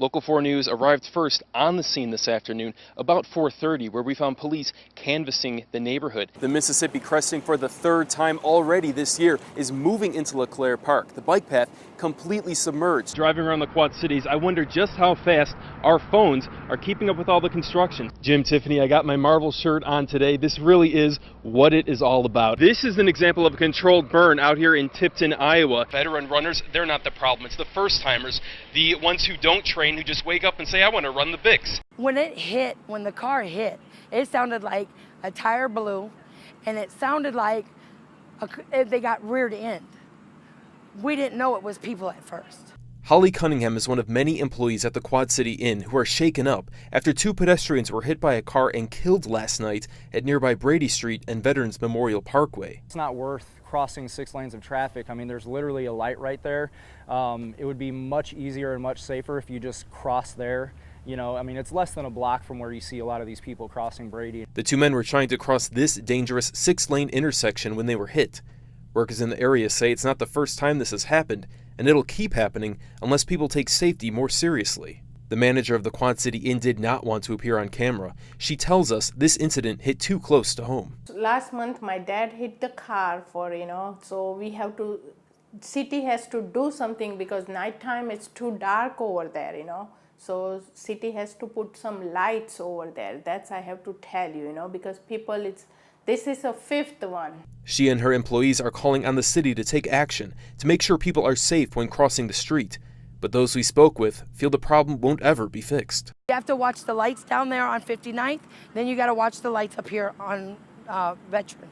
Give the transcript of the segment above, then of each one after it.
Local 4 News arrived first on the scene this afternoon about 4:30, where we found police canvassing the neighborhood. The Mississippi cresting for the third time already this year is moving into LeClaire Park. The bike path completely submerged. Driving around the Quad Cities, I wonder just how fast our phones are keeping up with all the construction. Jim, Tiffany, I got my Marvel shirt on today. This really is what it is all about. This is an example of a controlled burn out here in Tipton, Iowa. Veteran runners, they're not the problem. It's the first timers, the ones who don't train, who just wake up and say, I want to run the Bix. When the car hit, it sounded like a tire blew, and it sounded like they got reared end. We didn't know it was people at first. Holly Cunningham is one of many employees at the Quad City Inn who are shaken up after 2 pedestrians were hit by a car and killed last night at nearby Brady Street and Veterans Memorial Parkway. It's not worth crossing 6 lanes of traffic. I mean, there's literally a light right there. It would be much easier and much safer if you just cross there. You know, I mean, it's less than a block from where you see a lot of these people crossing Brady. The 2 men were trying to cross this dangerous 6-lane intersection when they were hit. Workers in the area say it's not the first time this has happened, and it'll keep happening unless people take safety more seriously. The manager of the Quad City Inn did not want to appear on camera. She tells us this incident hit too close to home. Last month, my dad hit the car so we have to, city has to do something because nighttime it's too dark over there, So city has to put some lights over there. That's I have to tell you, because people, this is a 5th one. She and her employees are calling on the city to take action to make sure people are safe when crossing the street. But those we spoke with feel the problem won't ever be fixed. You have to watch the lights down there on 59th, then you got to watch the lights up here on Veteran.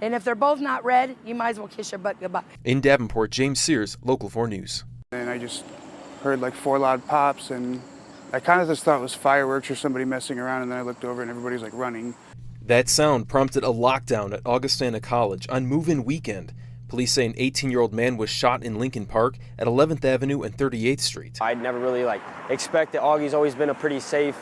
And if they're both not red, you might as well kiss your butt goodbye. In Davenport, James Sears, Local 4 News. And I just heard like 4 loud pops, and I kind of just thought it was fireworks or somebody messing around, and then I looked over and everybody's like running. That sound prompted a lockdown at Augustana College on move-in weekend. Police say an 18-year-old man was shot in Lincoln Park at 11th Avenue and 38th Street. I'd never really expected. Augie's always been a pretty safe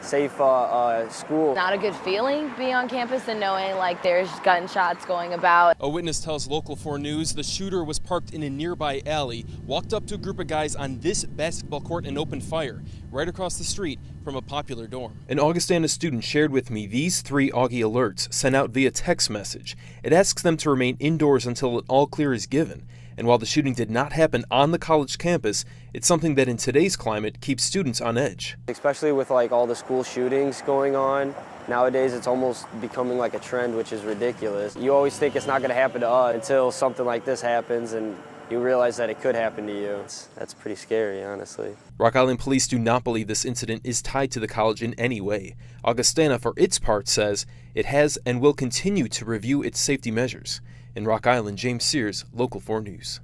school. Not a good feeling being on campus and knowing there's gunshots going about. A witness tells Local 4 News the shooter was parked in a nearby alley, walked up to a group of guys on this basketball court and opened fire right across the street from a popular dorm. An Augustana student shared with me these 3 Augie alerts sent out via text message. It asks them to remain indoors until an all clear is given. And while the shooting did not happen on the college campus, it's something that in today's climate keeps students on edge. Especially with all the school shootings going on. Nowadays it's almost becoming a trend, which is ridiculous. You always think it's not going to happen to us until something like this happens and you realize that it could happen to you. That's pretty scary, honestly. Rock Island police do not believe this incident is tied to the college in any way. Augustana, for its part, says it has and will continue to review its safety measures. In Rock Island, James Sears, Local 4 News.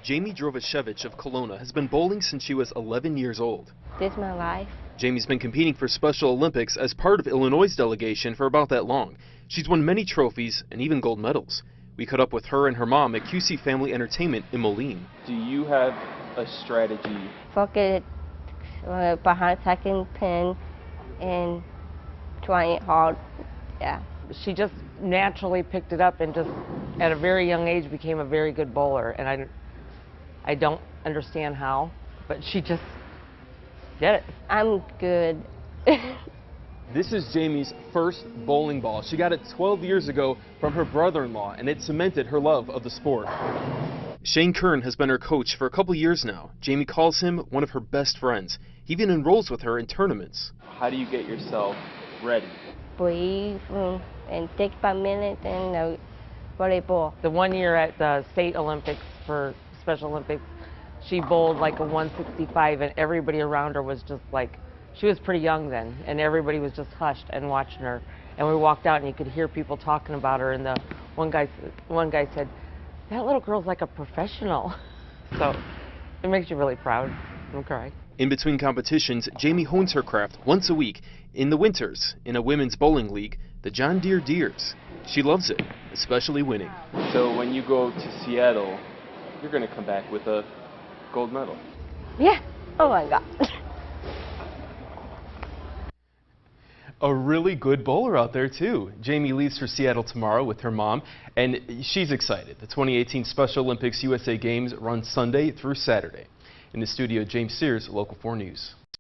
Jamie Drovashevich of Kelowna has been bowling since she was 11 years old. This is my life. Jamie's been competing for Special Olympics as part of Illinois' delegation for about that long. She's won many trophies and even gold medals. We caught up with her and her mom at QC Family Entertainment in Moline. Do you have a strategy? Focus behind second pin and trying it hard. Yeah. She just naturally picked it up and just at a very young age became a very good bowler, and I don't understand how, but she just did it. I'm good. This is Jamie's first bowling ball. She got it 12 years ago from her brother-in-law, and it cemented her love of the sport. Shane Kern has been her coach for a couple years now. Jamie calls him one of her best friends. He even enrolls with her in tournaments. How do you get yourself ready? Breathe and take 5 minutes and volleyball. The one year at the State Olympics for Special Olympics, she bowled a 165, and everybody around her was just she was pretty young then, and everybody was just hushed and watching her. And we walked out and you could hear people talking about her, and the one guy said, "That little girl's like a professional." So it makes you really proud. I'm crying. In between competitions, Jamie hones her craft once a week in the winters in a women's bowling league, the John Deere Deers. She loves it, especially winning. So when you go to Seattle, you're going to come back with a gold medal. Yeah. Oh my God. A really good bowler out there, too. Jamie leaves for Seattle tomorrow with her mom, and she's excited. The 2018 Special Olympics USA Games run Sunday through Saturday. In the studio, James Sears, Local 4 News.